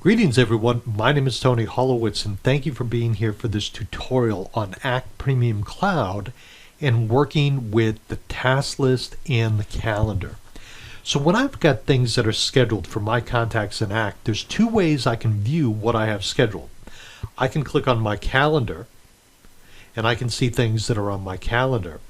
Greetings everyone, my name is Tony Holowitz and thank you for being here for this tutorial on Act Premium Cloud and working with the task list and the calendar. So when I've got things that are scheduled for my contacts in Act, there's two ways I can view what I have scheduled. I can click on my calendar and I can see things that are on my calendar.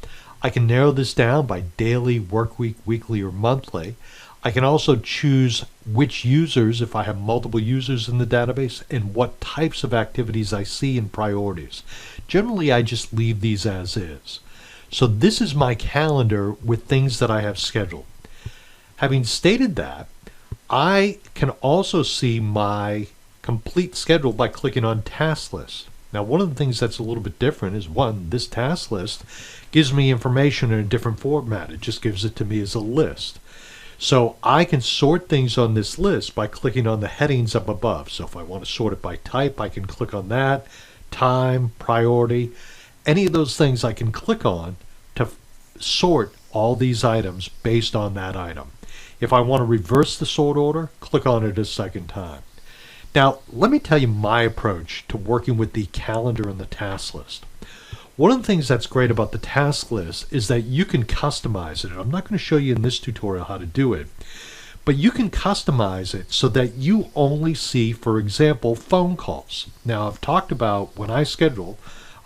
I can narrow this down by daily, work week, weekly, or monthly. I can also choose which users, if I have multiple users in the database, and what types of activities I see in priorities. Generally, I just leave these as is. So this is my calendar with things that I have scheduled. Having stated that, I can also see my complete schedule by clicking on Task List. Now, one of the things that's a little bit different is, one, this task list gives me information in a different format. It just gives it to me as a list. So I can sort things on this list by clicking on the headings up above. So if I want to sort it by type, I can click on that, time, priority, any of those things I can click on to sort all these items based on that item. If I want to reverse the sort order, click on it a second time. Now, let me tell you my approach to working with the calendar and the task list. One of the things that's great about the task list is that you can customize it. I'm not going to show you in this tutorial how to do it, but you can customize it so that you only see, for example, phone calls. Now, I've talked about when I schedule,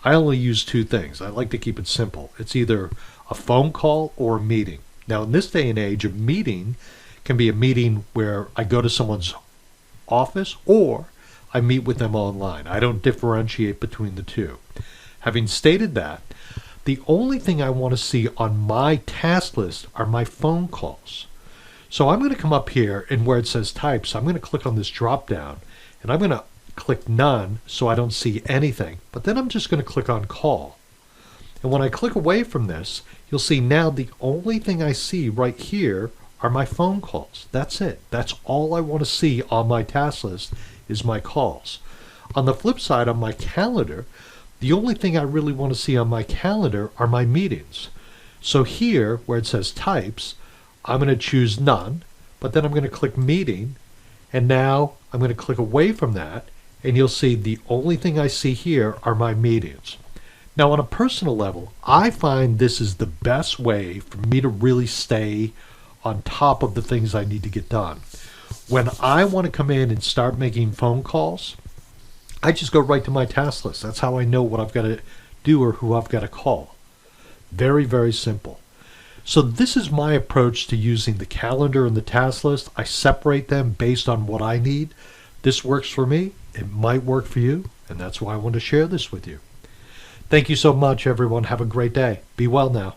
I only use two things. I like to keep it simple. It's either a phone call or a meeting. Now, in this day and age, a meeting can be a meeting where I go to someone's office or I meet with them online. I don't differentiate between the two. Having stated that, the only thing I want to see on my task list are my phone calls. So I'm going to come up here and where it says types, I'm going to click on this drop down and I'm going to click none so I don't see anything. But then I'm just going to click on call. And when I click away from this, you'll see now the only thing I see right here are my phone calls. That's it. That's all I want to see on my task list is my calls. On the flip side, on my calendar, the only thing I really want to see on my calendar are my meetings. So here, where it says types, I'm going to choose none, but then I'm going to click meeting, and now I'm going to click away from that, and you'll see the only thing I see here are my meetings. Now, on a personal level, I find this is the best way for me to really stay on top of the things I need to get done. When I want to come in and start making phone calls, I just go right to my task list. That's how I know what I've got to do or who I've got to call. Very, very simple. So this is my approach to using the calendar and the task list. I separate them based on what I need. This works for me. It might work for you, and that's why I want to share this with you. Thank you so much, everyone. Have a great day. Be well now.